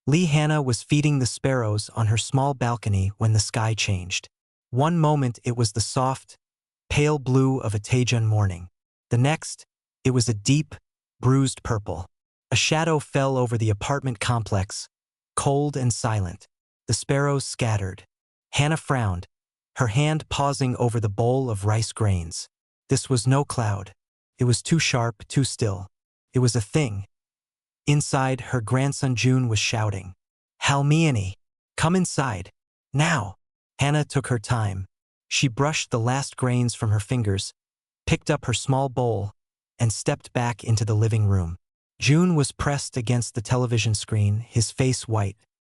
Hannah was feeding the sparrows on her small balcony when the sky changed. One moment it was the soft, pale blue of a Tajun morning. The next, it was a deep, bruised purple. A shadow fell over the apartment complex, cold and silent. The sparrows scattered. Hannah frowned, her hand pausing over the bowl of rice grains. This was no cloud. It was too sharp, too still. It was a thing. Inside, her grandson June was shouting, "Halmiani, come inside. Now!" Hannah took her time. She brushed the last grains from her fingers, picked up her small bowl, and stepped back into the living room. June was pressed against the television screen, his face white.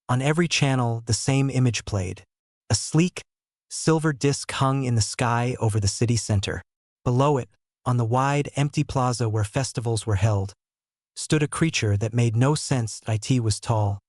On every channel, the same image played. A sleek, silver disc hung in the sky over the city center. Below it, on the wide, empty plaza where festivals were held, stood a creature that made no sense. It was tall,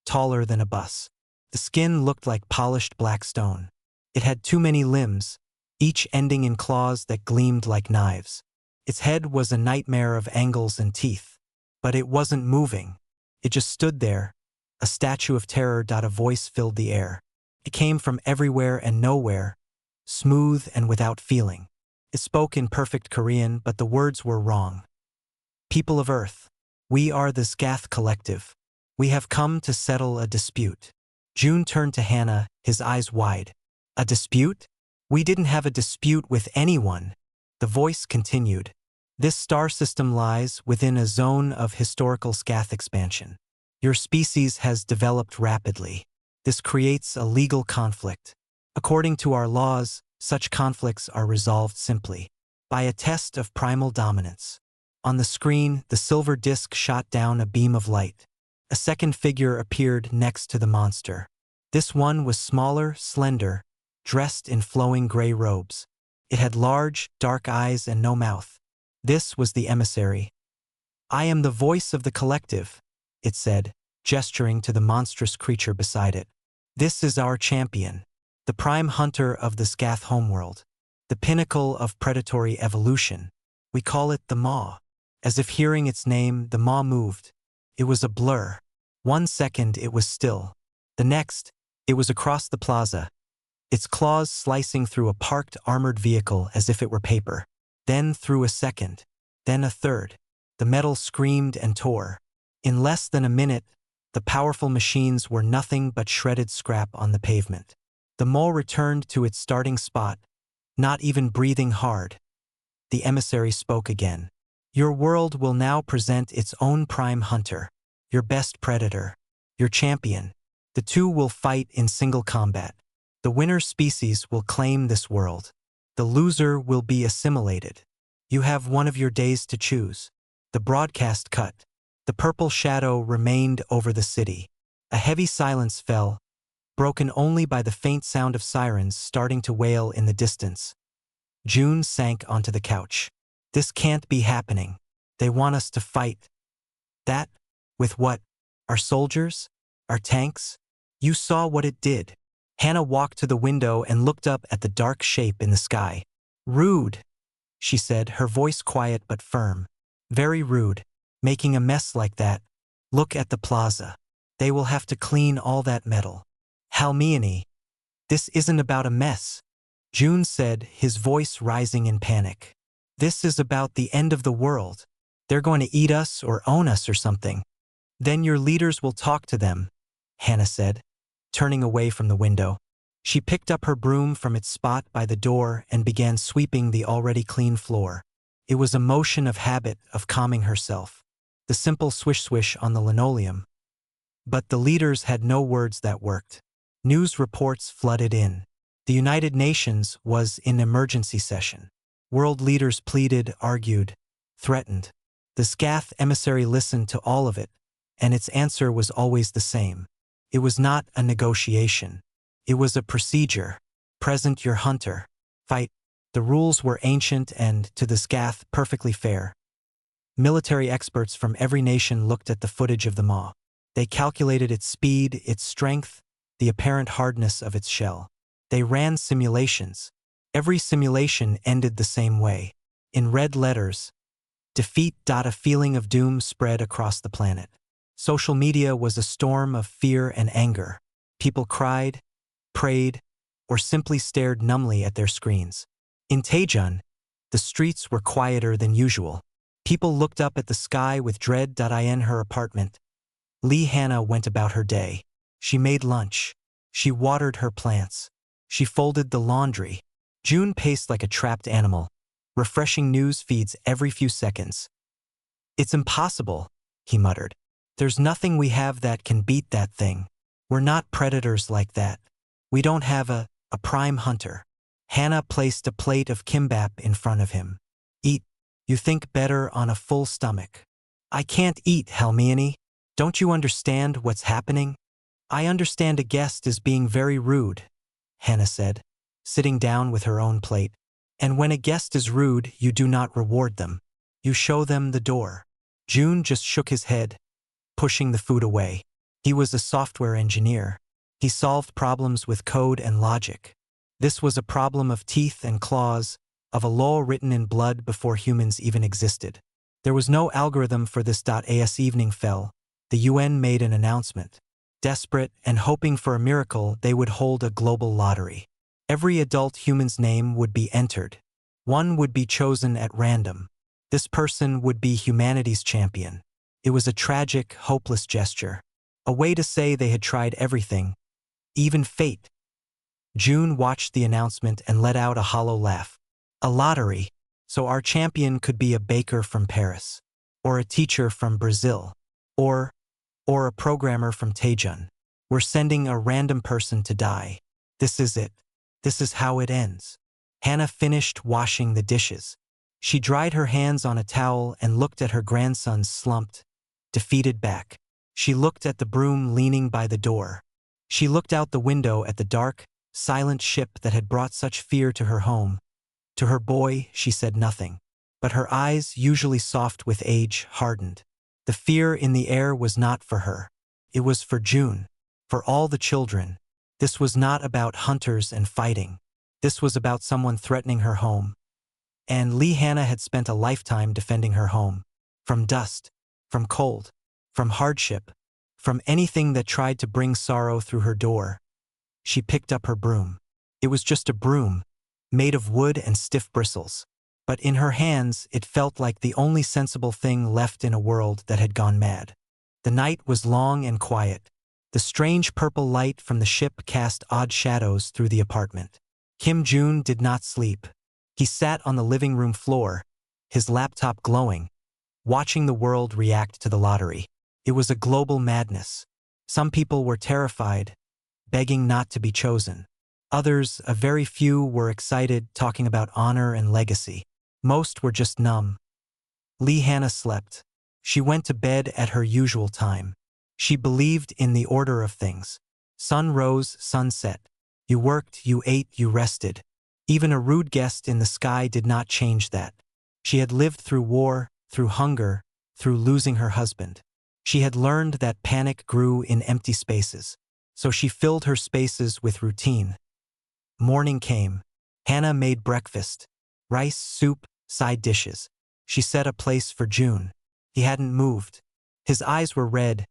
taller than a bus. The skin looked like polished black stone. It had too many limbs, each ending in claws that gleamed like knives. Its head was a nightmare of angles and teeth. But it wasn't moving. It just stood there, a statue of terror. A voice filled the air. It came from everywhere and nowhere, smooth and without feeling. It spoke in perfect Korean, but the words were wrong. "People of Earth, we are the Skath Collective. We have come to settle a dispute." June turned to Hannah, his eyes wide. "A dispute? We didn't have a dispute with anyone." The voice continued. "This star system lies within a zone of historical Skath expansion. Your species has developed rapidly. This creates a legal conflict. According to our laws, such conflicts are resolved simply by a test of primal dominance." On the screen, the silver disc shot down a beam of light. A second figure appeared next to the monster. This one was smaller, slender, dressed in flowing gray robes. It had large, dark eyes and no mouth. This was the emissary. "I am the voice of the collective," it said, gesturing to the monstrous creature beside it. "This is our champion, the prime hunter of the Skath homeworld, the pinnacle of predatory evolution. We call it the Maw." As if hearing its name, the Maw moved. It was a blur. 1 second it was still. The next, it was across the plaza, its claws slicing through a parked armored vehicle as if it were paper. Then through a second, then a third. The metal screamed and tore. In less than a minute, the powerful machines were nothing but shredded scrap on the pavement. The mole returned to its starting spot, not even breathing hard. The emissary spoke again. "Your world will now present its own prime hunter, your best predator, your champion. The two will fight in single combat. The winner species will claim this world. The loser will be assimilated. You have one of your days to choose." The broadcast cut. The purple shadow remained over the city. A heavy silence fell, broken only by the faint sound of sirens starting to wail in the distance. June sank onto the couch. "This can't be happening. They want us to fight." "That? With what? Our soldiers? Our tanks? You saw what it did." Hannah walked to the window and looked up at the dark shape in the sky. "Rude," she said, her voice quiet but firm. "Very rude. Making a mess like that. Look at the plaza. They will have to clean all that metal." "Halmiani, this isn't about a mess," June said, his voice rising in panic. "This is about the end of the world. They're going to eat us or own us or something." "Then your leaders will talk to them," Hannah said, turning away from the window. She picked up her broom from its spot by the door and began sweeping the already clean floor. It was a motion of habit, of calming herself. The simple swish-swish on the linoleum. But the leaders had no words that worked. News reports flooded in. The United Nations was in emergency session. World leaders pleaded, argued, threatened. The Skath emissary listened to all of it, and its answer was always the same. It was not a negotiation. It was a procedure. Present your hunter. Fight. The rules were ancient and, to the Skath, perfectly fair. Military experts from every nation looked at the footage of the Maw. They calculated its speed, its strength, the apparent hardness of its shell. They ran simulations. Every simulation ended the same way. In red letters, defeat. A feeling of doom spread across the planet. Social media was a storm of fear and anger. People cried, prayed, or simply stared numbly at their screens. In Taejun, the streets were quieter than usual. People looked up at the sky with dread. In her apartment, Lee Hannah went about her day. She made lunch. She watered her plants. She folded the laundry. June paced like a trapped animal, refreshing news feeds every few seconds. "It's impossible," he muttered. "There's nothing we have that can beat that thing. We're not predators like that. We don't have a prime hunter." Hannah placed a plate of kimbap in front of him. "Eat. You think better on a full stomach." "I can't eat, Hermione. Don't you understand what's happening?" "I understand a guest is being very rude," Hannah said, sitting down with her own plate. "And when a guest is rude, you do not reward them. You show them the door." June just shook his head, pushing the food away. He was a software engineer. He solved problems with code and logic. This was a problem of teeth and claws, of a law written in blood before humans even existed. There was no algorithm for this. As evening fell, the UN made an announcement. Desperate and hoping for a miracle, they would hold a global lottery. Every adult human's name would be entered. One would be chosen at random. This person would be humanity's champion. It was a tragic, hopeless gesture. A way to say they had tried everything, even fate. June watched the announcement and let out a hollow laugh. A lottery, so our champion could be a baker from Paris, or a teacher from Brazil, or a programmer from Taejun. We're sending a random person to die. This is it. This is how it ends. Hannah finished washing the dishes. She dried her hands on a towel and looked at her grandson's slumped, defeated back. She looked at the broom leaning by the door. She looked out the window at the dark, silent ship that had brought such fear to her home. To her boy, she said nothing. But her eyes, usually soft with age, hardened. The fear in the air was not for her. It was for June. For all the children. This was not about hunters and fighting. This was about someone threatening her home. And Lee Hannah had spent a lifetime defending her home. From dust. From cold. From hardship. From anything that tried to bring sorrow through her door. She picked up her broom. It was just a broom, made of wood and stiff bristles. But in her hands, it felt like the only sensible thing left in a world that had gone mad. The night was long and quiet. The strange purple light from the ship cast odd shadows through the apartment. Kim June did not sleep. He sat on the living room floor, his laptop glowing, watching the world react to the lottery. It was a global madness. Some people were terrified, begging not to be chosen. Others, a very few, were excited, talking about honor and legacy. Most were just numb. Lee Hannah slept. She went to bed at her usual time. She believed in the order of things. Sun rose, sun set. You worked, you ate, you rested. Even a rude guest in the sky did not change that. She had lived through war, through hunger, through losing her husband. She had learned that panic grew in empty spaces. So she filled her spaces with routine. Morning came. Hannah made breakfast. Rice, soup, side dishes. She set a place for June. He hadn't moved. His eyes were red.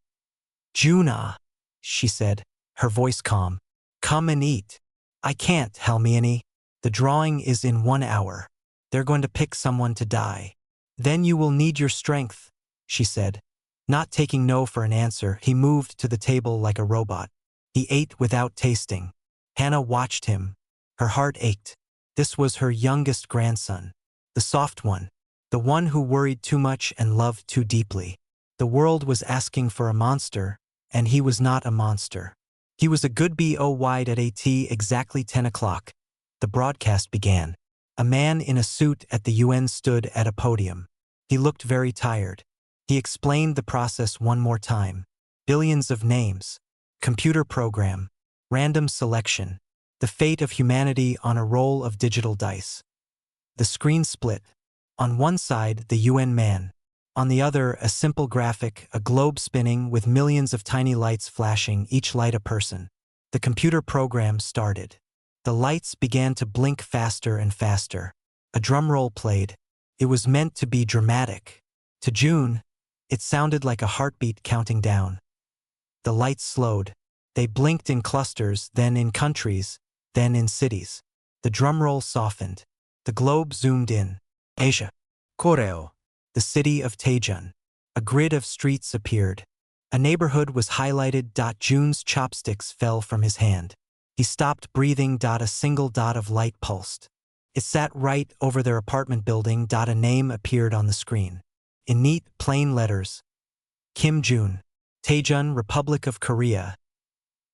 "Juna," she said, her voice calm. "Come and eat." "I can't, Hermione. The drawing is in 1 hour. They're going to pick someone to die. Then you will need your strength," she said. Not taking no for an answer, he moved to the table like a robot. He ate without tasting. Hannah watched him. Her heart ached. This was her youngest grandson. The soft one. The one who worried too much and loved too deeply. The world was asking for a monster, and he was not a monster. He was a good boy. At exactly 10 o'clock. The broadcast began. A man in a suit at the UN stood at a podium. He looked very tired. He explained the process one more time. Billions of names. Computer program. Random selection. The fate of humanity on a roll of digital dice. The screen split. On one side, the UN man. On the other, a simple graphic, a globe spinning with millions of tiny lights flashing, each light a person. The computer program started. The lights began to blink faster and faster. A drum roll played. It was meant to be dramatic. To June, It sounded like a heartbeat counting down. The lights slowed. They blinked in clusters, then in countries, then in cities. The drumroll softened. The globe zoomed in. Asia. Koreo. The city of Taejun. A grid of streets appeared. A neighborhood was highlighted. June's chopsticks fell from his hand. He stopped breathing. A single dot of light pulsed. It sat right over their apartment building. A name appeared on the screen. In neat, plain letters. Kim June. Taejun, Republic of Korea.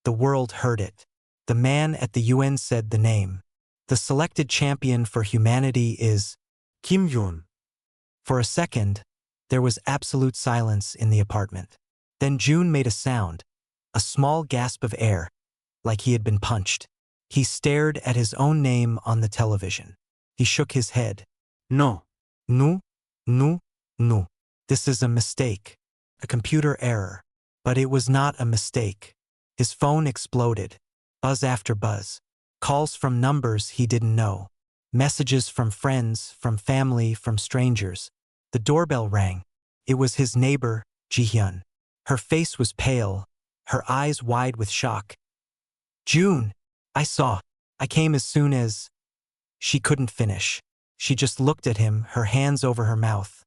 The world heard it. The man at the UN said the name. The selected champion for humanity is Kim June. For a second, there was absolute silence in the apartment. Then June made a sound, a small gasp of air, like he had been punched. He stared at his own name on the television. He shook his head. No. No. No. No. This is a mistake. A computer error. But it was not a mistake. His phone exploded. Buzz after buzz. Calls from numbers he didn't know. Messages from friends, from family, from strangers. The doorbell rang. It was his neighbor, Ji-hyun. Her face was pale, her eyes wide with shock. June, I saw. I came as soon as... She couldn't finish. She just looked at him, her hands over her mouth.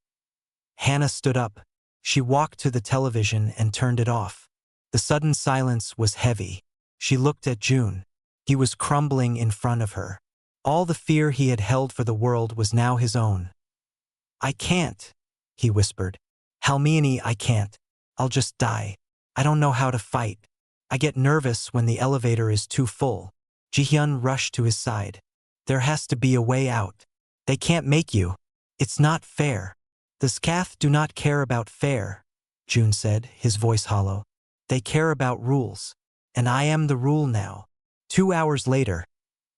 Hannah stood up. She walked to the television and turned it off. The sudden silence was heavy. She looked at June. He was crumbling in front of her. All the fear he had held for the world was now his own. I can't, he whispered. Halmione, I can't. I'll just die. I don't know how to fight. I get nervous when the elevator is too full. Ji-hyun rushed to his side. There has to be a way out. They can't make you. It's not fair. The Skath do not care about fair, June said, his voice hollow. They care about rules. And I am the rule now. 2 hours later,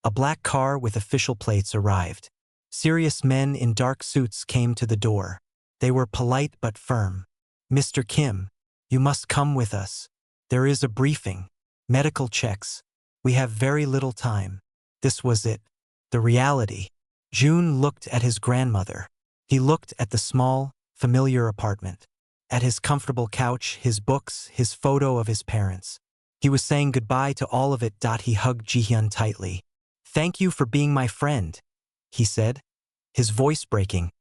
a black car with official plates arrived. Serious men in dark suits came to the door. They were polite but firm. Mr. Kim, you must come with us. There is a briefing. Medical checks. We have very little time. This was it. The reality. June looked at his grandmother. He looked at the small, familiar apartment. At his comfortable couch, his books, his photo of his parents. He was saying goodbye to all of it. He hugged Ji-hyun tightly. Thank you for being my friend, he said, his voice breaking.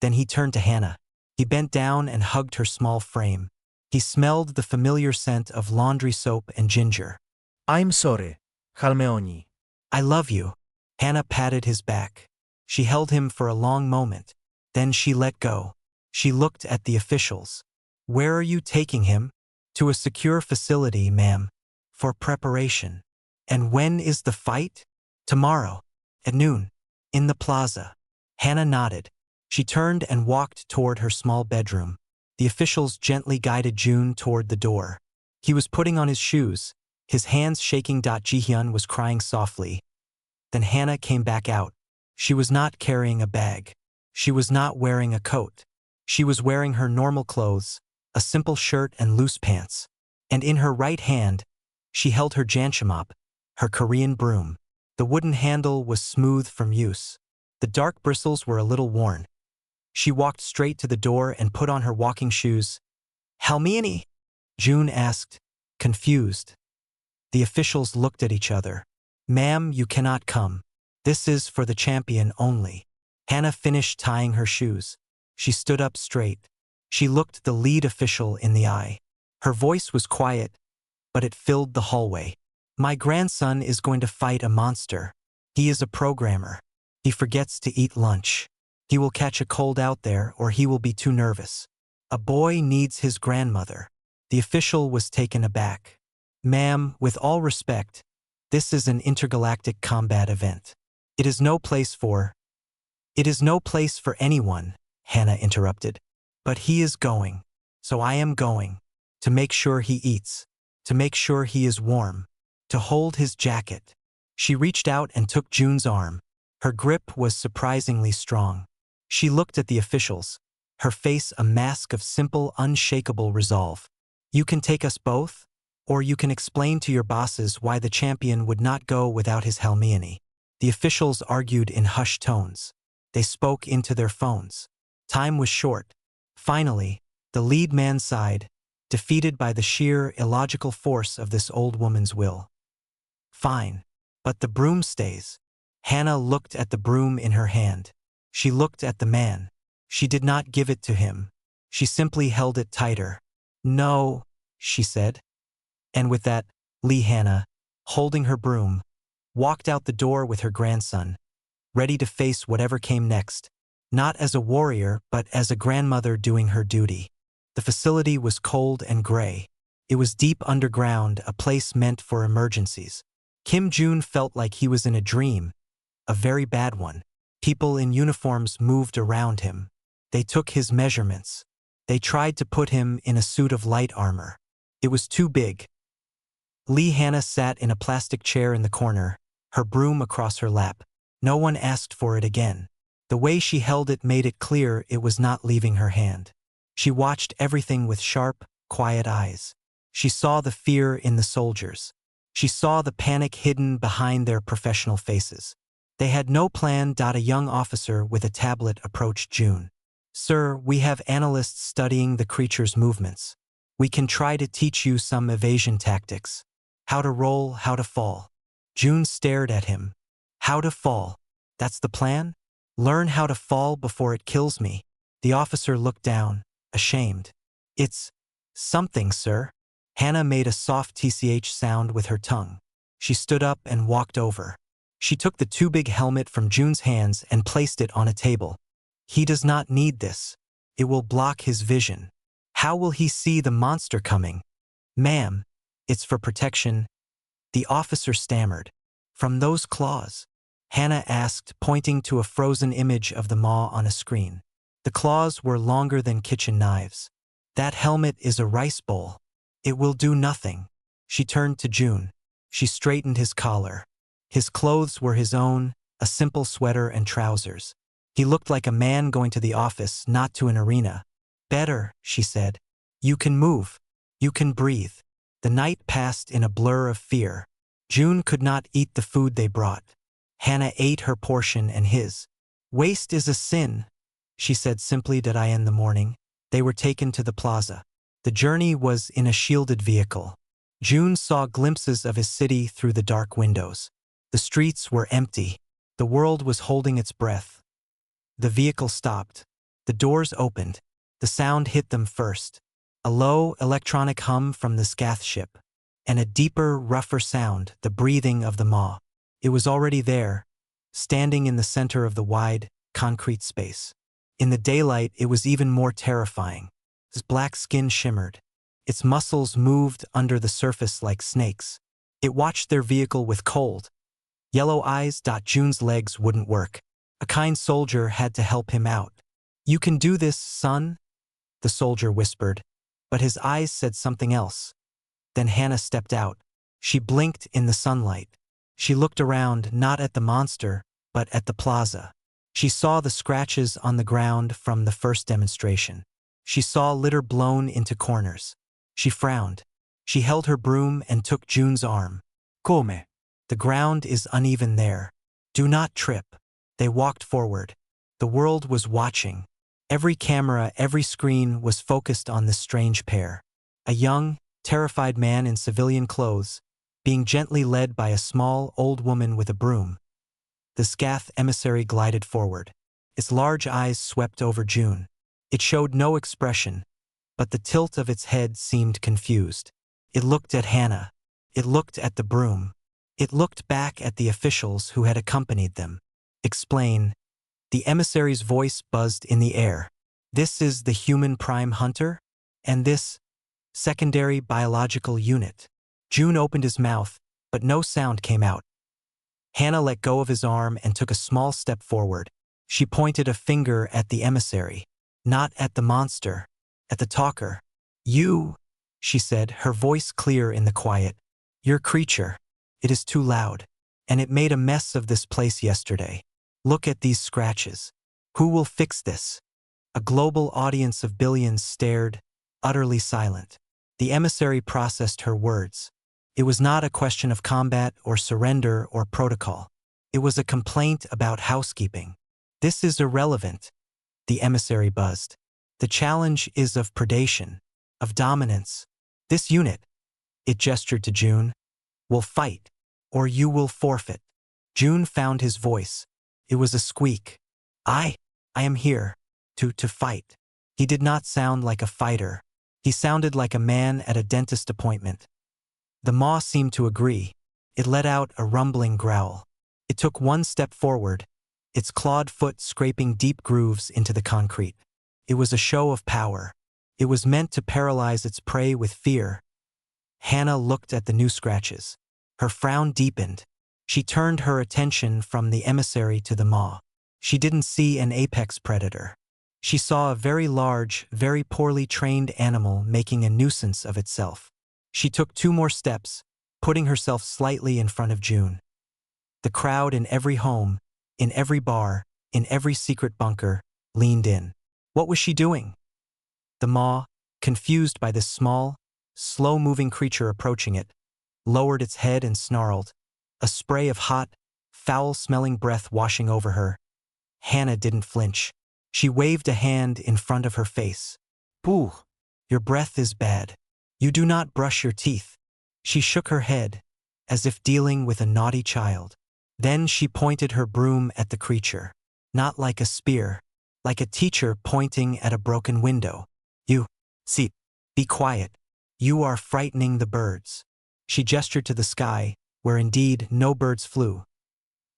Then he turned to Hannah. He bent down and hugged her small frame. He smelled the familiar scent of laundry soap and ginger. I'm sorry, Halmeoni. I love you. Hannah patted his back. She held him for a long moment. Then she let go. She looked at the officials. Where are you taking him? To a secure facility, ma'am. For preparation. And when is the fight? Tomorrow. At noon. In the plaza. Hannah nodded. She turned and walked toward her small bedroom. The officials gently guided June toward the door. He was putting on his shoes, his hands shaking. Ji-hyun was crying softly. Then Hannah came back out. She was not carrying a bag. She was not wearing a coat. She was wearing her normal clothes, a simple shirt and loose pants. And in her right hand, she held her janchimop, her Korean broom. The wooden handle was smooth from use. The dark bristles were a little worn. She walked straight to the door and put on her walking shoes. Halmione? June asked, confused. The officials looked at each other. Ma'am, you cannot come. This is for the champion only. Hannah finished tying her shoes. She stood up straight. She looked the lead official in the eye. Her voice was quiet, but it filled the hallway. My grandson is going to fight a monster. He is a programmer. He forgets to eat lunch. He will catch a cold out there or he will be too nervous. A boy needs his grandmother. The official was taken aback. Ma'am, with all respect, this is an intergalactic combat event. It is no place for anyone, Hannah interrupted. But he is going. So I am going. To make sure he eats. To make sure he is warm. To hold his jacket. She reached out and took June's arm. Her grip was surprisingly strong. She looked at the officials, her face a mask of simple, unshakable resolve. You can take us both, or you can explain to your bosses why the champion would not go without his Halmione. The officials argued in hushed tones. They spoke into their phones. Time was short. Finally, The lead man sighed, defeated by the sheer illogical force of this old woman's will. Fine. But the broom stays. Hannah looked at the broom in her hand. She looked at the man. She did not give it to him. She simply held it tighter. No, she said. And with that, Hannah, holding her broom, walked out the door with her grandson, ready to face whatever came next, not as a warrior but as a grandmother doing her duty. The facility was cold and gray. It was deep underground, a place meant for emergencies. Kim Jun felt like he was in a dream, a very bad one. People in uniforms moved around him. They took his measurements. They tried to put him in a suit of light armor. It was too big. Hannah sat in a plastic chair in the corner, her broom across her lap. No one asked for it again. The way she held it made it clear it was not leaving her hand. She watched everything with sharp, quiet eyes. She saw the fear in the soldiers. She saw the panic hidden behind their professional faces. They had no plan. A young officer with a tablet approached June. "Sir, we have analysts studying the creature's movements. We can try to teach you some evasion tactics. How to roll, how to fall." June stared at him. "How to fall? That's the plan? Learn how to fall before it kills me." The officer looked down, ashamed. "It's something, sir." Hannah made a soft tch sound with her tongue. She stood up and walked over. She took the too big helmet from June's hands and placed it on a table. "He does not need this. It will block his vision. How will he see the monster coming?" "Ma'am, it's for protection." The officer stammered. "From those claws?" Hannah asked, pointing to a frozen image of the maw on a screen. The claws were longer than kitchen knives. "That helmet is a rice bowl. It will do nothing." She turned to June. She straightened his collar. His clothes were his own, a simple sweater and trousers. He looked like a man going to the office, not to an arena. "Better," she said. "You can move. You can breathe." The night passed in a blur of fear. June could not eat the food they brought. Hannah ate her portion and his. "Waste is a sin," she said simply. "I in the morning." They were taken to the plaza. The journey was in a shielded vehicle. June saw glimpses of his city through the dark windows. The streets were empty. The world was holding its breath. The vehicle stopped. The doors opened. The sound hit them first. A low, electronic hum from the Scath ship. And a deeper, rougher sound, the breathing of the maw. It was already there, standing in the center of the wide, concrete space. In the daylight, it was even more terrifying. His black skin shimmered. Its muscles moved under the surface like snakes. It watched their vehicle with cold, yellow eyes. June's legs wouldn't work. A kind soldier had to help him out. "You can do this, son," the soldier whispered, but his eyes said something else. Then Hannah stepped out. She blinked in the sunlight. She looked around, not at the monster, but at the plaza. She saw the scratches on the ground from the first demonstration. She saw litter blown into corners. She frowned. She held her broom and took June's arm. "Come. The ground is uneven there. Do not trip." They walked forward. The world was watching. Every camera, every screen was focused on this strange pair. A young, terrified man in civilian clothes, being gently led by a small, old woman with a broom. The Scath emissary glided forward. Its large eyes swept over June. It showed no expression, but the tilt of its head seemed confused. It looked at Hannah. It looked at the broom. It looked back at the officials who had accompanied them. "Explain." The emissary's voice buzzed in the air. "This is the human prime hunter? And this secondary biological unit." June opened his mouth, but no sound came out. Hannah let go of his arm and took a small step forward. She pointed a finger at the emissary. Not at the monster, at the talker. "You," she said, her voice clear in the quiet. "Your creature. It is too loud. And it made a mess of this place yesterday. Look at these scratches. Who will fix this?" A global audience of billions stared, utterly silent. The emissary processed her words. It was not a question of combat or surrender or protocol. It was a complaint about housekeeping. "This is irrelevant," the emissary buzzed. The challenge is of predation, of dominance. This unit, it gestured to June, will fight, or you will forfeit. June found his voice. It was a squeak. I am here, to fight. He did not sound like a fighter. He sounded like a man at a dentist appointment. The maw seemed to agree. It let out a rumbling growl. It took one step forward, its clawed foot scraping deep grooves into the concrete. It was a show of power. It was meant to paralyze its prey with fear. Hannah looked at the new scratches. Her frown deepened. She turned her attention from the emissary to the maw. She didn't see an apex predator. She saw a very large, very poorly trained animal making a nuisance of itself. She took 2 more steps, putting herself slightly in front of June. The crowd in every home, in every bar, in every secret bunker, leaned in. What was she doing? The maw, confused by this small, slow-moving creature approaching it, lowered its head and snarled, a spray of hot, foul-smelling breath washing over her. Hannah didn't flinch. She waved a hand in front of her face. Boo! Your breath is bad. You do not brush your teeth. She shook her head, as if dealing with a naughty child. Then she pointed her broom at the creature. Not like a spear, like a teacher pointing at a broken window. You, see, be quiet. You are frightening the birds. She gestured to the sky, where indeed no birds flew.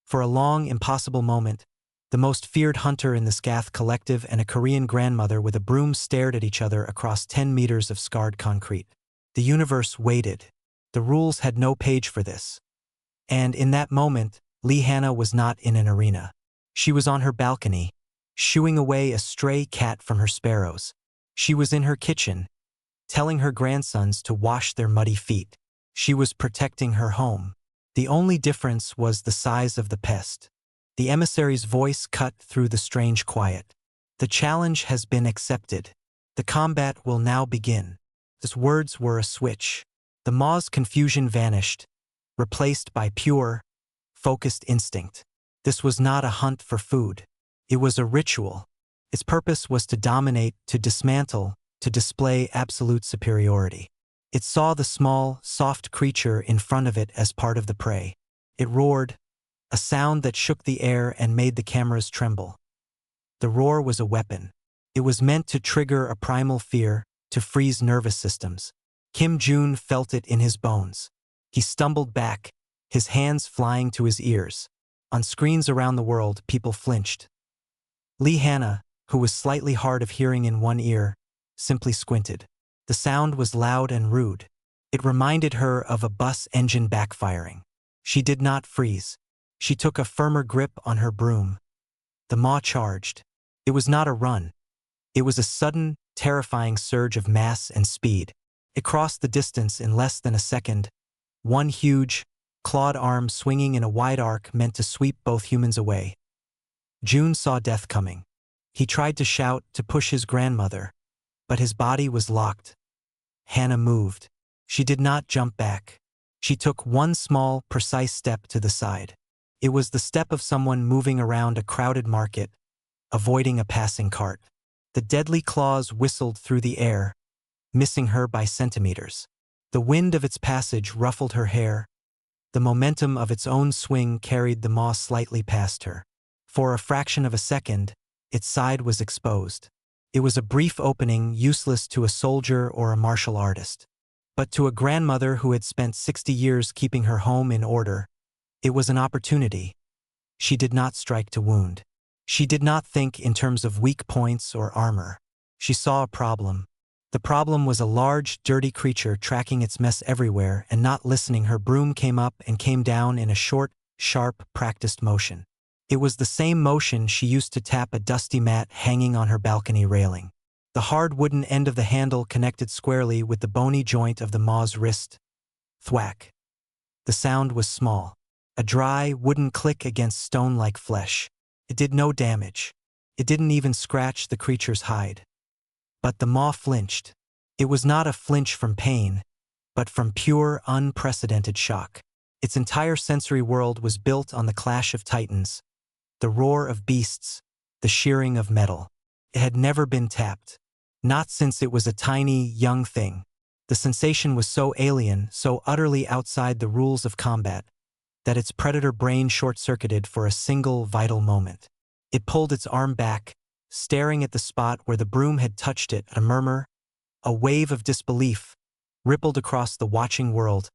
For a long, impossible moment, the most feared hunter in the Scath Collective and a Korean grandmother with a broom stared at each other across 10 meters of scarred concrete. The universe waited. The rules had no page for this. And in that moment, Lee Hannah was not in an arena. She was on her balcony, shooing away a stray cat from her sparrows. She was in her kitchen, telling her grandsons to wash their muddy feet. She was protecting her home. The only difference was the size of the pest. The emissary's voice cut through the strange quiet. The challenge has been accepted. The combat will now begin. His words were a switch. The maw's confusion vanished, replaced by pure, focused instinct. This was not a hunt for food. It was a ritual. Its purpose was to dominate, to dismantle, to display absolute superiority. It saw the small, soft creature in front of it as part of the prey. It roared, a sound that shook the air and made the cameras tremble. The roar was a weapon. It was meant to trigger a primal fear, to freeze nervous systems. Kim June felt it in his bones. He stumbled back, his hands flying to his ears. On screens around the world, people flinched. Lee Hannah, who was slightly hard of hearing in one ear, simply squinted. The sound was loud and rude. It reminded her of a bus engine backfiring. She did not freeze. She took a firmer grip on her broom. The maw charged. It was not a run. It was a sudden, terrifying surge of mass and speed. It crossed the distance in less than a second, one huge, clawed arm swinging in a wide arc meant to sweep both humans away. June saw death coming. He tried to shout, to push his grandmother, but his body was locked. Hannah moved. She did not jump back. She took one small, precise step to the side. It was the step of someone moving around a crowded market, avoiding a passing cart. The deadly claws whistled through the air, missing her by centimeters. The wind of its passage ruffled her hair. The momentum of its own swing carried the maw slightly past her. For a fraction of a second, its side was exposed. It was a brief opening useless to a soldier or a martial artist. But to a grandmother who had spent 60 years keeping her home in order, it was an opportunity. She did not strike to wound. She did not think in terms of weak points or armor. She saw a problem. The problem was a large, dirty creature tracking its mess everywhere and not listening. Her broom came up and came down in a short, sharp, practiced motion. It was the same motion she used to tap a dusty mat hanging on her balcony railing. The hard wooden end of the handle connected squarely with the bony joint of the maw's wrist. Thwack. The sound was small. A dry, wooden click against stone-like flesh. It did no damage. It didn't even scratch the creature's hide. But the maw flinched. It was not a flinch from pain, but from pure, unprecedented shock. Its entire sensory world was built on the clash of titans, the roar of beasts, the shearing of metal. It had never been tapped. Not since it was a tiny, young thing. The sensation was so alien, so utterly outside the rules of combat, that its predator brain short-circuited for a single vital moment. It pulled its arm back, staring at the spot where the broom had touched it. A murmur, a wave of disbelief, rippled across the watching world.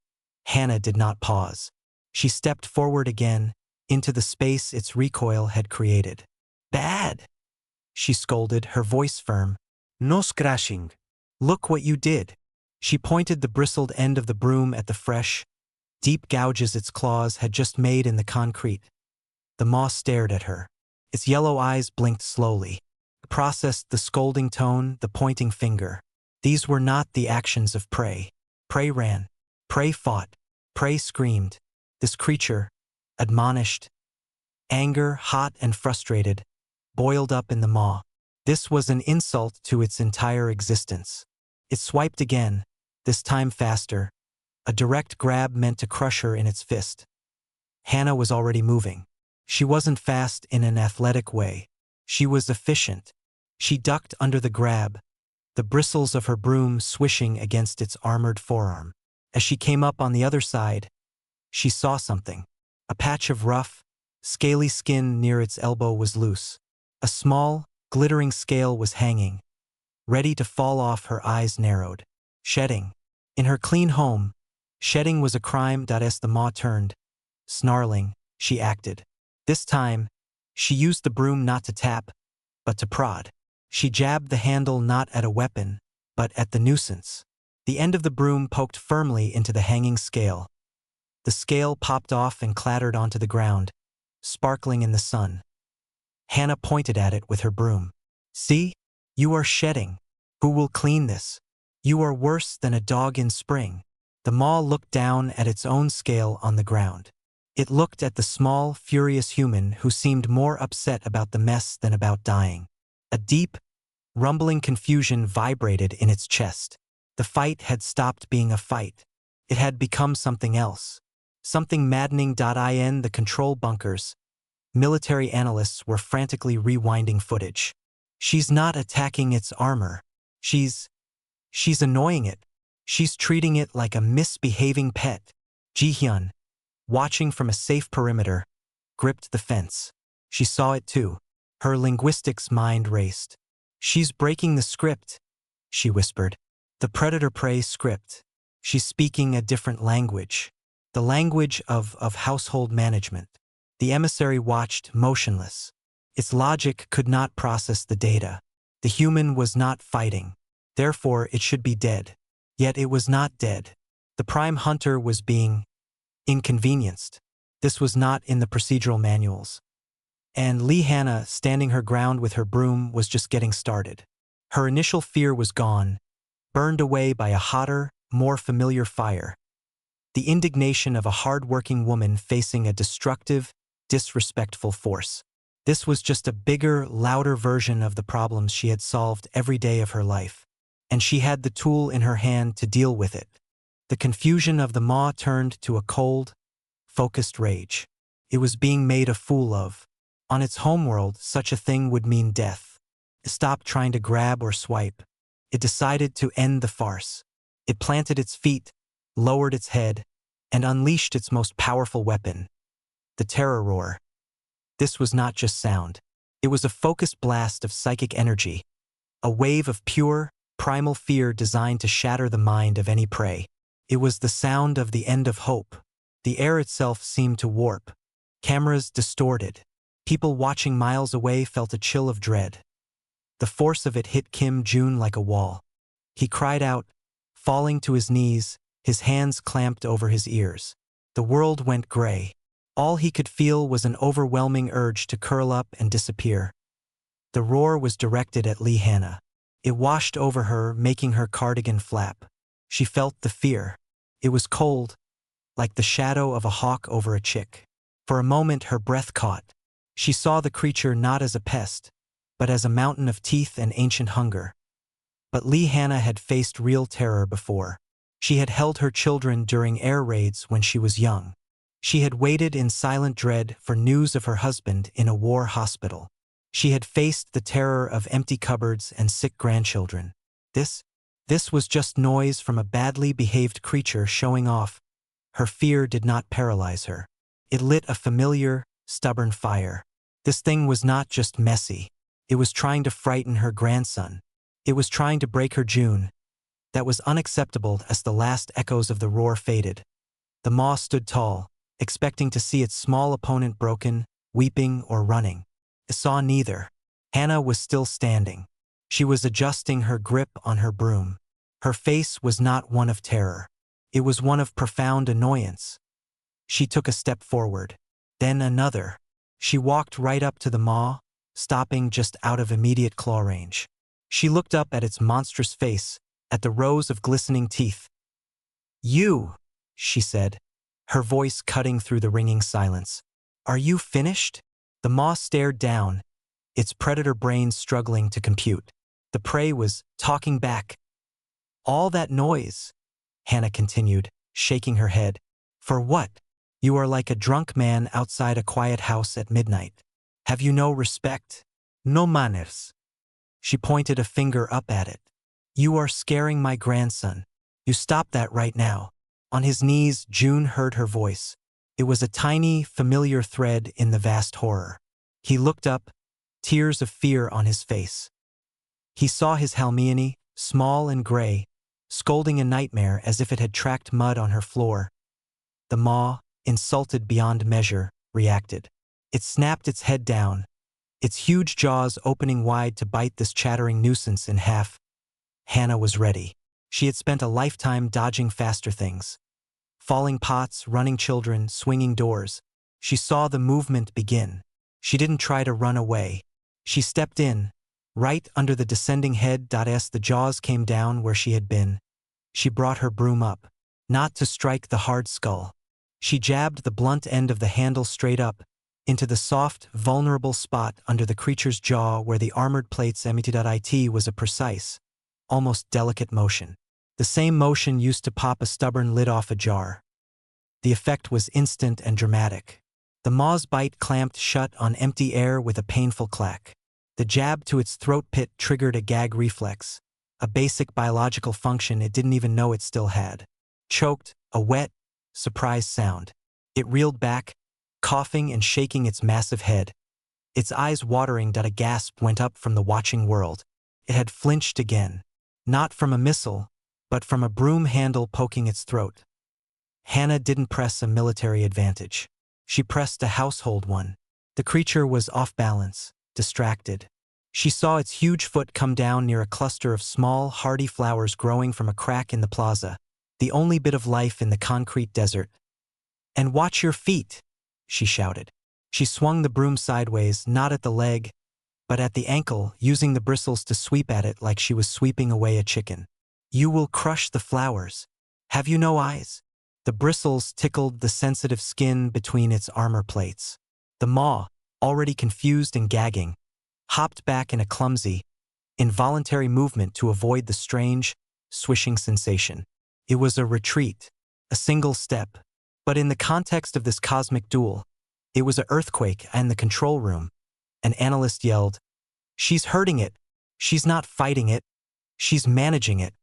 Hannah did not pause. She stepped forward again, into the space its recoil had created. "Bad!" she scolded, her voice firm. "No scratching. Look what you did." She pointed the bristled end of the broom at the fresh, deep gouges its claws had just made in the concrete. The maw stared at her. Its yellow eyes blinked slowly. It processed the scolding tone, the pointing finger. These were not the actions of prey. Prey ran. Prey fought. Prey screamed. This creature, admonished, anger, hot and frustrated, boiled up in the maw. This was an insult to its entire existence. It swiped again, this time faster, a direct grab meant to crush her in its fist. Hannah was already moving. She wasn't fast in an athletic way. She was efficient. She ducked under the grab, the bristles of her broom swishing against its armored forearm. As she came up on the other side, she saw something. A patch of rough, scaly skin near its elbow was loose. A small, glittering scale was hanging, ready to fall off. Her eyes narrowed. Shedding. In her clean home, shedding was a crime. As the maw turned, snarling, she acted. This time, she used the broom not to tap, but to prod. She jabbed the handle not at a weapon, but at the nuisance. The end of the broom poked firmly into the hanging scale. The scale popped off and clattered onto the ground, sparkling in the sun. Hannah pointed at it with her broom. "See? You are shedding. Who will clean this? You are worse than a dog in spring." The maw looked down at its own scale on the ground. It looked at the small, furious human who seemed more upset about the mess than about dying. A deep, rumbling confusion vibrated in its chest. The fight had stopped being a fight. It had become something else. Something maddening. In the control bunkers, military analysts were frantically rewinding footage. "She's not attacking its armor. She's annoying it. She's treating it like a misbehaving pet." Ji-hyun, watching from a safe perimeter, gripped the fence. She saw it too. Her linguistics mind raced. "She's breaking the script," she whispered. "The predator-prey script. She's speaking a different language. The language of household management." The emissary watched, motionless. Its logic could not process the data. The human was not fighting. Therefore, it should be dead. Yet it was not dead. The prime hunter was being inconvenienced. This was not in the procedural manuals. And Hannah, standing her ground with her broom, was just getting started. Her initial fear was gone, burned away by a hotter, more familiar fire. The indignation of a hard-working woman facing a destructive, disrespectful force. This was just a bigger, louder version of the problems she had solved every day of her life. And she had the tool in her hand to deal with it. The confusion of the maw turned to a cold, focused rage. It was being made a fool of. On its homeworld, such a thing would mean death. It stopped trying to grab or swipe. It decided to end the farce. It planted its feet, lowered its head, and unleashed its most powerful weapon, the terror roar. This was not just sound. It was a focused blast of psychic energy, a wave of pure, primal fear designed to shatter the mind of any prey. It was the sound of the end of hope. The air itself seemed to warp. Cameras distorted. People watching miles away felt a chill of dread. The force of it hit Kim Jun like a wall. He cried out, falling to his knees, his hands clamped over his ears. The world went gray. All he could feel was an overwhelming urge to curl up and disappear. The roar was directed at Hannah. It washed over her, making her cardigan flap. She felt the fear. It was cold, like the shadow of a hawk over a chick. For a moment her breath caught. She saw the creature not as a pest, but as a mountain of teeth and ancient hunger. But Hannah had faced real terror before. She had held her children during air raids when she was young. She had waited in silent dread for news of her husband in a war hospital. She had faced the terror of empty cupboards and sick grandchildren. This, this was just noise from a badly behaved creature showing off. Her fear did not paralyze her. It lit a familiar, stubborn fire. This thing was not just messy. It was trying to frighten her grandson. It was trying to break her June. That was unacceptable as the last echoes of the roar faded. The maw stood tall, expecting to see its small opponent broken, weeping, or running. It saw neither. Hannah was still standing. She was adjusting her grip on her broom. Her face was not one of terror. It was one of profound annoyance. She took a step forward. Then another. She walked right up to the maw, stopping just out of immediate claw range. She looked up at its monstrous face, at the rows of glistening teeth. "You," she said, her voice cutting through the ringing silence. "Are you finished?" The maw stared down, its predator brain struggling to compute. The prey was talking back. "All that noise," Hannah continued, shaking her head. "For what? You are like a drunk man outside a quiet house at midnight. Have you no respect? No manners?" She pointed a finger up at it. "You are scaring my grandson. You stop that right now." On his knees, June heard her voice. It was a tiny, familiar thread in the vast horror. He looked up, tears of fear on his face. He saw his Halmione, small and gray, scolding a nightmare as if it had tracked mud on her floor. The maw, insulted beyond measure, reacted. It snapped its head down, its huge jaws opening wide to bite this chattering nuisance in half. Hannah was ready. She had spent a lifetime dodging faster things. Falling pots, running children, swinging doors. She saw the movement begin. She didn't try to run away. She stepped in, right under the descending head. As the jaws came down where she had been, she brought her broom up, not to strike the hard skull. She jabbed the blunt end of the handle straight up, into the soft, vulnerable spot under the creature's jaw where the armored plates emitted. It was a precise, almost delicate motion. The same motion used to pop a stubborn lid off a jar. The effect was instant and dramatic. The maw's bite clamped shut on empty air with a painful clack. The jab to its throat pit triggered a gag reflex, a basic biological function it didn't even know it still had. Choked, a wet, surprised sound. It reeled back, coughing and shaking its massive head. Its eyes watering. A gasp went up from the watching world. It had flinched again. Not from a missile, but from a broom handle poking its throat. Hannah didn't press a military advantage. She pressed a household one. The creature was off balance, distracted. She saw its huge foot come down near a cluster of small, hardy flowers growing from a crack in the plaza, the only bit of life in the concrete desert. "And watch your feet," she shouted. She swung the broom sideways, not at the leg, but at the ankle, using the bristles to sweep at it like she was sweeping away a chicken. "You will crush the flowers. Have you no eyes?" The bristles tickled the sensitive skin between its armor plates. The maw, already confused and gagging, hopped back in a clumsy, involuntary movement to avoid the strange, swishing sensation. It was a retreat, a single step, but in the context of this cosmic duel, it was an earthquake. In the control room, an analyst yelled, "She's hurting it. She's not fighting it. She's managing it."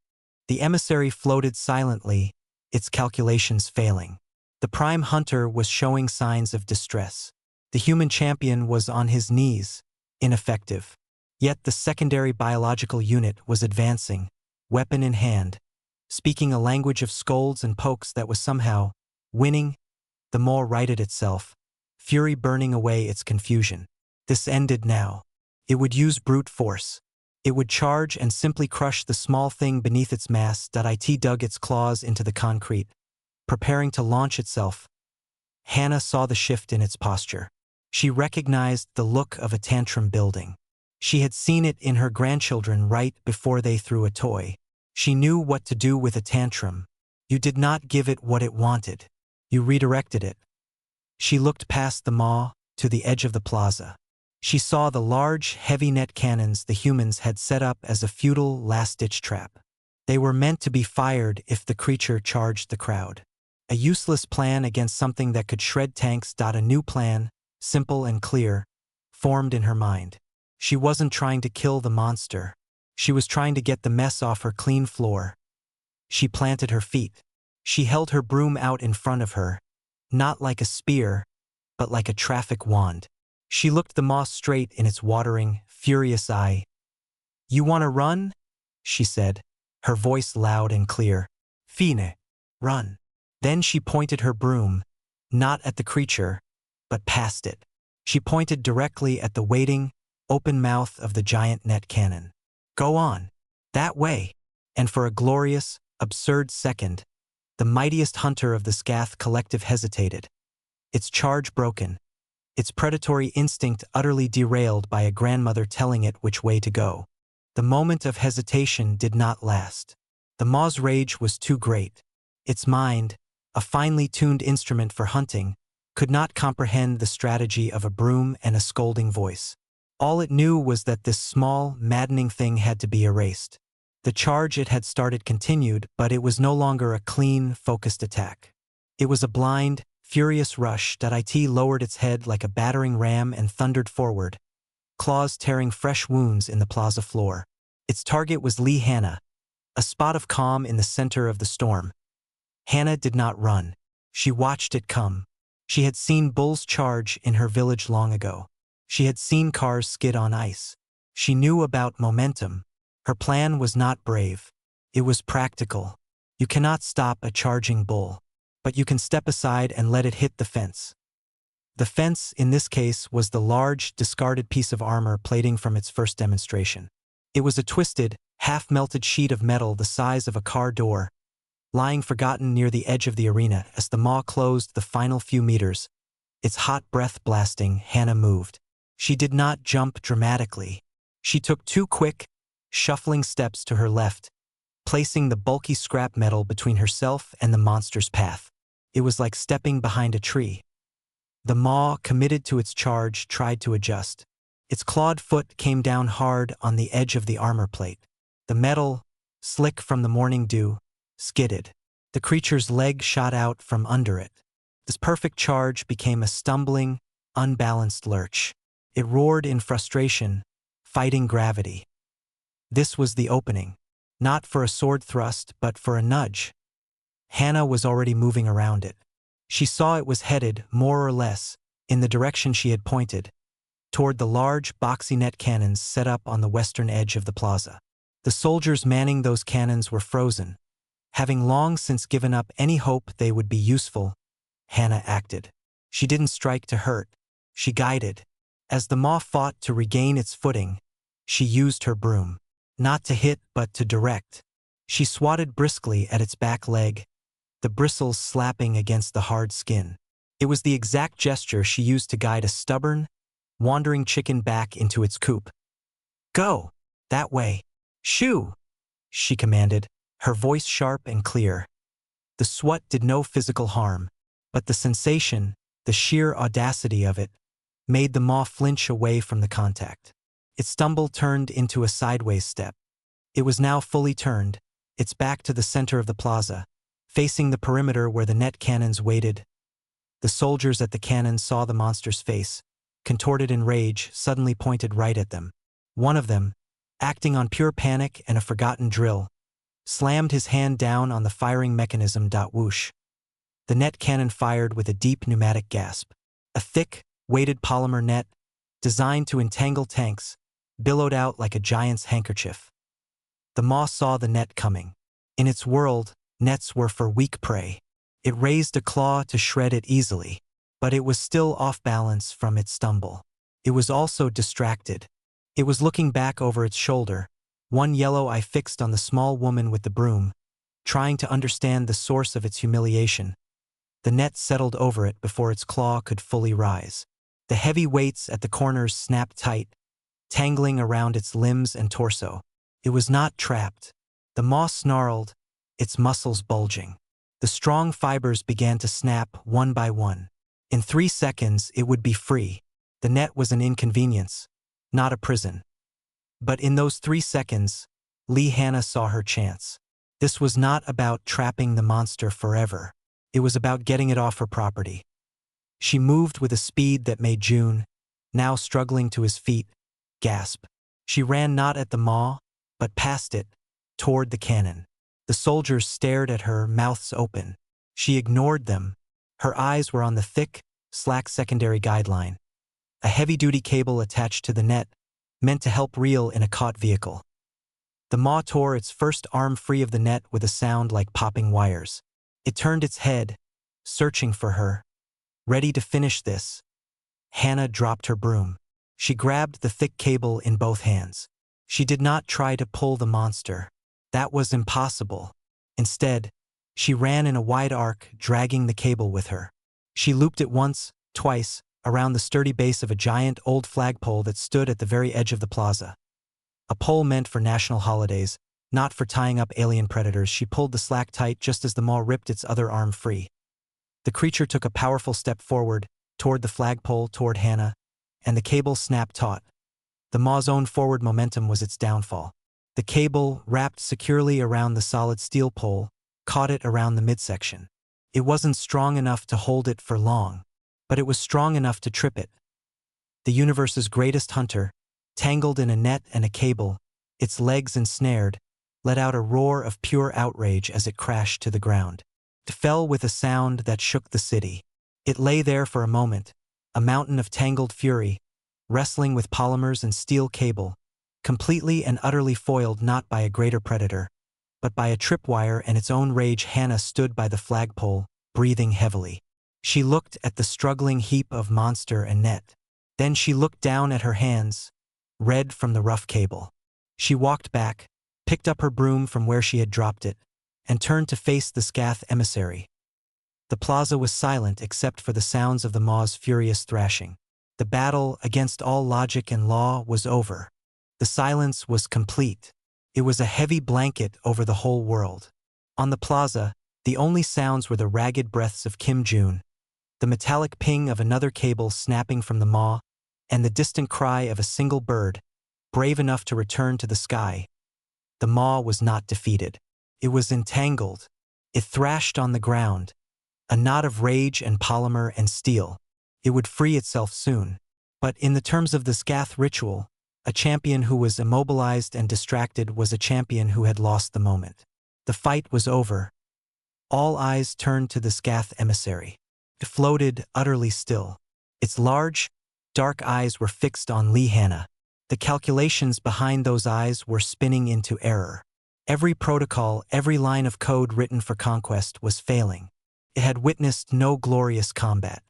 The emissary floated silently, its calculations failing. The prime hunter was showing signs of distress. The human champion was on his knees, ineffective. Yet the secondary biological unit was advancing, weapon in hand, speaking a language of scolds and pokes that was somehow winning. The maw righted itself, fury burning away its confusion. This ended now. It would use brute force. It would charge and simply crush the small thing beneath its mass. It dug its claws into the concrete, preparing to launch itself. Hannah saw the shift in its posture. She recognized the look of a tantrum building. She had seen it in her grandchildren right before they threw a toy. She knew what to do with a tantrum. You did not give it what it wanted. You redirected it. She looked past the maw to the edge of the plaza. She saw the large, heavy net cannons the humans had set up as a futile, last-ditch trap. They were meant to be fired if the creature charged the crowd. A useless plan against something that could shred tanks. A new plan, simple and clear, formed in her mind. She wasn't trying to kill the monster. She was trying to get the mess off her clean floor. She planted her feet. She held her broom out in front of her, not like a spear, but like a traffic wand. She looked the moss straight in its watering, furious eye. "You want to run?" she said, her voice loud and clear. "Fine. Run." Then she pointed her broom, not at the creature, but past it. She pointed directly at the waiting, open mouth of the giant net cannon. "Go on. That way." And for a glorious, absurd second, the mightiest hunter of the Scath collective hesitated, its charge broken, its predatory instinct utterly derailed by a grandmother telling it which way to go. The moment of hesitation did not last. The maw's rage was too great. Its mind, a finely tuned instrument for hunting, could not comprehend the strategy of a broom and a scolding voice. All it knew was that this small, maddening thing had to be erased. The charge it had started continued, but it was no longer a clean, focused attack. It was a blind, furious rush that it lowered its head like a battering ram and thundered forward, claws tearing fresh wounds in the plaza floor. Its target was Lee Hannah, a spot of calm in the center of the storm. Hannah did not run. She watched it come. She had seen bulls charge in her village long ago. She had seen cars skid on ice. She knew about momentum. Her plan was not brave. It was practical. You cannot stop a charging bull, but you can step aside and let it hit the fence. The fence, in this case, was the large, discarded piece of armor plating from its first demonstration. It was a twisted, half-melted sheet of metal the size of a car door, lying forgotten near the edge of the arena. As the maw closed the final few meters, its hot breath blasting, Hannah moved. She did not jump dramatically. She took 2 quick, shuffling steps to her left, placing the bulky scrap metal between herself and the monster's path. It was like stepping behind a tree. The maw, committed to its charge, tried to adjust. Its clawed foot came down hard on the edge of the armor plate. The metal, slick from the morning dew, skidded. The creature's leg shot out from under it. This perfect charge became a stumbling, unbalanced lurch. It roared in frustration, fighting gravity. This was the opening, not for a sword thrust, but for a nudge. Hannah was already moving around it. She saw it was headed, more or less, in the direction she had pointed, toward the large, boxy net cannons set up on the western edge of the plaza. The soldiers manning those cannons were frozen. Having long since given up any hope they would be useful, Hannah acted. She didn't strike to hurt. She guided. As the maw fought to regain its footing, she used her broom. Not to hit, but to direct. She swatted briskly at its back leg, the bristles slapping against the hard skin. It was the exact gesture she used to guide a stubborn, wandering chicken back into its coop. "Go! That way! Shoo!" she commanded, her voice sharp and clear. The swat did no physical harm, but the sensation, the sheer audacity of it, made the maw flinch away from the contact. Its stumble turned into a sideways step. It was now fully turned, its back to the center of the plaza, facing the perimeter where the net cannons waited. The soldiers at the cannons saw the monster's face, contorted in rage, suddenly pointed right at them. One of them, acting on pure panic and a forgotten drill, slammed his hand down on the firing mechanism. Whoosh. The net cannon fired with a deep pneumatic gasp. A thick, weighted polymer net, designed to entangle tanks, billowed out like a giant's handkerchief. The maw saw the net coming. In its world, nets were for weak prey. It raised a claw to shred it easily, but it was still off balance from its stumble. It was also distracted. It was looking back over its shoulder, one yellow eye fixed on the small woman with the broom, trying to understand the source of its humiliation. The net settled over it before its claw could fully rise. The heavy weights at the corners snapped tight, tangling around its limbs and torso. It was not trapped. The maw snarled, its muscles bulging. The strong fibers began to snap one by one. In 3 seconds, it would be free. The net was an inconvenience, not a prison. But in those 3 seconds, Lee Hannah saw her chance. This was not about trapping the monster forever. It was about getting it off her property. She moved with a speed that made June, now struggling to his feet, gasp. She ran not at the maw, but past it, toward the cannon. The soldiers stared at her, mouths open. She ignored them. Her eyes were on the thick, slack secondary guideline, a heavy-duty cable attached to the net, meant to help reel in a caught vehicle. The maw tore its first arm free of the net with a sound like popping wires. It turned its head, searching for her. Ready to finish this. Hannah dropped her broom. She grabbed the thick cable in both hands. She did not try to pull the monster. That was impossible. Instead, she ran in a wide arc, dragging the cable with her. She looped it once, twice, around the sturdy base of a giant old flagpole that stood at the very edge of the plaza. A pole meant for national holidays, not for tying up alien predators. She pulled the slack tight just as the maw ripped its other arm free. The creature took a powerful step forward, toward the flagpole, toward Hannah, and the cable snapped taut. The maw's own forward momentum was its downfall. The cable, wrapped securely around the solid steel pole, caught it around the midsection. It wasn't strong enough to hold it for long, but it was strong enough to trip it. The universe's greatest hunter, tangled in a net and a cable, its legs ensnared, let out a roar of pure outrage as it crashed to the ground. It fell with a sound that shook the city. It lay there for a moment, a mountain of tangled fury, wrestling with polymers and steel cable, completely and utterly foiled not by a greater predator, but by a tripwire and its own rage. Hannah stood by the flagpole, breathing heavily. She looked at the struggling heap of monster and net. Then she looked down at her hands, red from the rough cable. She walked back, picked up her broom from where she had dropped it, and turned to face the Scath emissary. The plaza was silent except for the sounds of the maw's furious thrashing. The battle against all logic and law was over. The silence was complete. It was a heavy blanket over the whole world. On the plaza, the only sounds were the ragged breaths of Kim June, the metallic ping of another cable snapping from the maw, and the distant cry of a single bird, brave enough to return to the sky. The maw was not defeated. It was entangled. It thrashed on the ground, a knot of rage and polymer and steel. It would free itself soon. But in the terms of the Scath ritual, a champion who was immobilized and distracted was a champion who had lost the moment. The fight was over. All eyes turned to the Scath emissary. It floated utterly still. Its large, dark eyes were fixed on Lee Hannah. The calculations behind those eyes were spinning into error. Every protocol, every line of code written for conquest was failing. It had witnessed no glorious combat.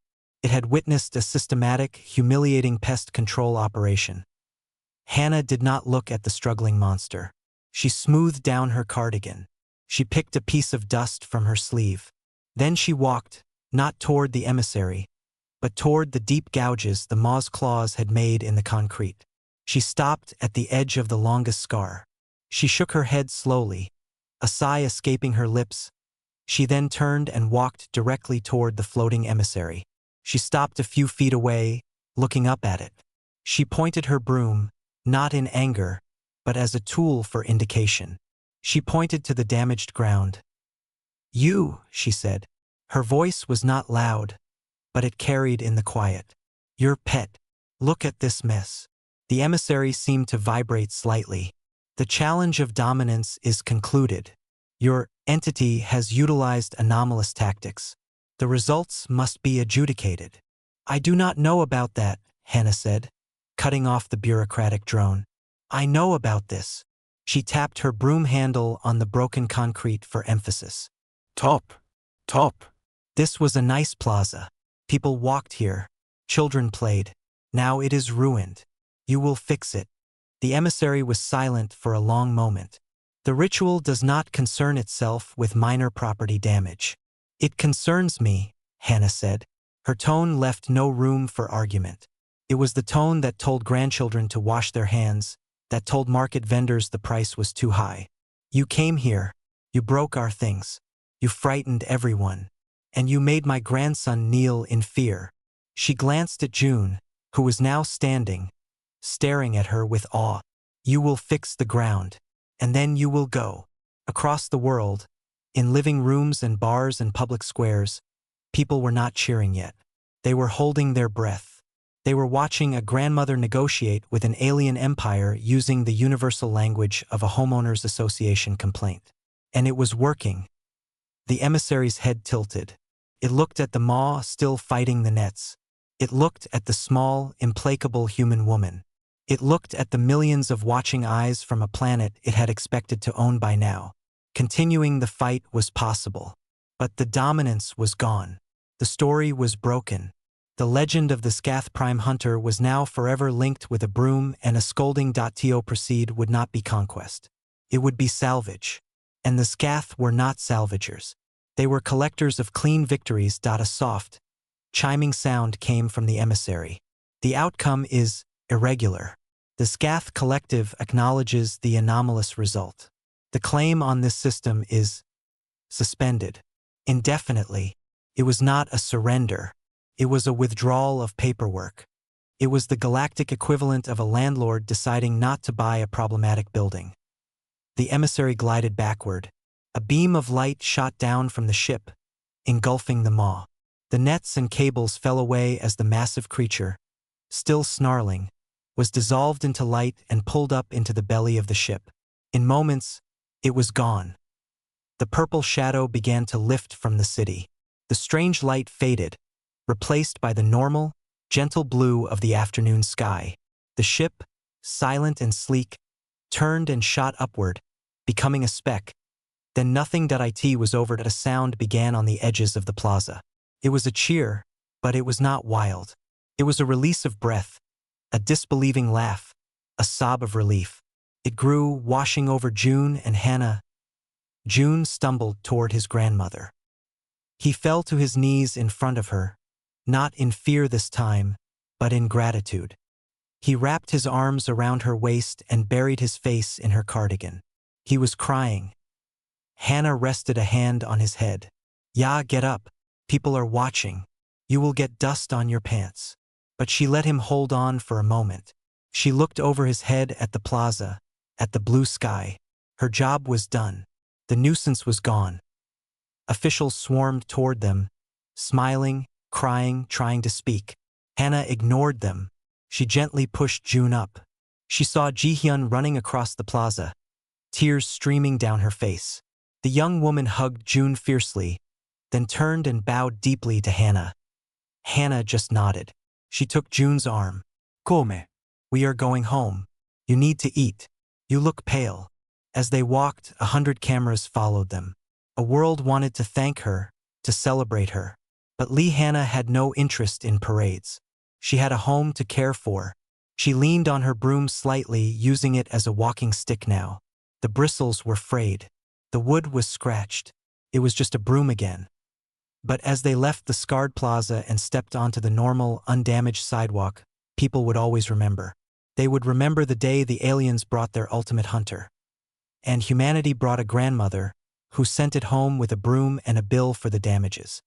It had witnessed a systematic, humiliating pest control operation. Hannah did not look at the struggling monster. She smoothed down her cardigan. She picked a piece of dust from her sleeve. Then she walked, not toward the emissary, but toward the deep gouges the maw's claws had made in the concrete. She stopped at the edge of the longest scar. She shook her head slowly, a sigh escaping her lips. She then turned and walked directly toward the floating emissary. She stopped a few feet away, looking up at it. She pointed her broom, not in anger, but as a tool for indication. She pointed to the damaged ground. "You," she said. Her voice was not loud, but it carried in the quiet. "Your pet. Look at this mess." The emissary seemed to vibrate slightly. "The challenge of dominance is concluded. Your entity has utilized anomalous tactics. The results must be adjudicated." "I do not know about that," Hannah said, cutting off the bureaucratic drone. "I know about this." She tapped her broom handle on the broken concrete for emphasis. "Top. Top. This was a nice plaza. People walked here. Children played. Now it is ruined. You will fix it." The emissary was silent for a long moment. "The ritual does not concern itself with minor property damage." "It concerns me," Hannah said. Her tone left no room for argument. It was the tone that told grandchildren to wash their hands, that told market vendors the price was too high. "You came here. You broke our things. You frightened everyone. And you made my grandson kneel in fear." She glanced at June, who was now standing, staring at her with awe. "You will fix the ground. And then you will go." Across the world, in living rooms and bars and public squares, people were not cheering yet. They were holding their breath. They were watching a grandmother negotiate with an alien empire using the universal language of a homeowners association complaint. And it was working. The emissary's head tilted. It looked at the maw still fighting the nets. It looked at the small, implacable human woman. It looked at the millions of watching eyes from a planet it had expected to own by now. Continuing the fight was possible. But the dominance was gone. The story was broken. The legend of the Scath Prime Hunter was now forever linked with a broom, and a scolding.to proceed would not be conquest. It would be salvage. And the Scath were not salvagers. They were collectors of clean victories. A soft, chiming sound came from the emissary. The outcome is irregular. The Scath collective acknowledges the anomalous result. The claim on this system is suspended indefinitely. It was not a surrender. It was a withdrawal of paperwork. It was the galactic equivalent of a landlord deciding not to buy a problematic building. The emissary glided backward. A beam of light shot down from the ship, engulfing the maw. The nets and cables fell away as the massive creature, still snarling, was dissolved into light and pulled up into the belly of the ship. In moments, it was gone. The purple shadow began to lift from the city. The strange light faded, replaced by the normal, gentle blue of the afternoon sky. The ship, silent and sleek, turned and shot upward, becoming a speck. Then nothing.it was over. A sound began on the edges of the plaza. It was a cheer, but it was not wild. It was a release of breath, a disbelieving laugh, a sob of relief. It grew, washing over June and Hannah. June stumbled toward his grandmother. He fell to his knees in front of her, not in fear this time, but in gratitude. He wrapped his arms around her waist and buried his face in her cardigan. He was crying. Hannah rested a hand on his head. "Ya, get up. People are watching. You will get dust on your pants." But she let him hold on for a moment. She looked over his head at the plaza, at the blue sky. Her job was done. The nuisance was gone. Officials swarmed toward them, smiling, crying, trying to speak. Hannah ignored them. She gently pushed June up. She saw Ji-hyun running across the plaza, tears streaming down her face. The young woman hugged June fiercely, then turned and bowed deeply to Hannah. Hannah just nodded. She took June's arm. "Come. We are going home. You need to eat. You look pale." As they walked, 100 cameras followed them. A world wanted to thank her, to celebrate her. But Lee Hannah had no interest in parades. She had a home to care for. She leaned on her broom slightly, using it as a walking stick now. The bristles were frayed. The wood was scratched. It was just a broom again. But as they left the scarred plaza and stepped onto the normal, undamaged sidewalk, people would always remember. They would remember the day the aliens brought their ultimate hunter. And humanity brought a grandmother, who sent it home with a broom and a bill for the damages.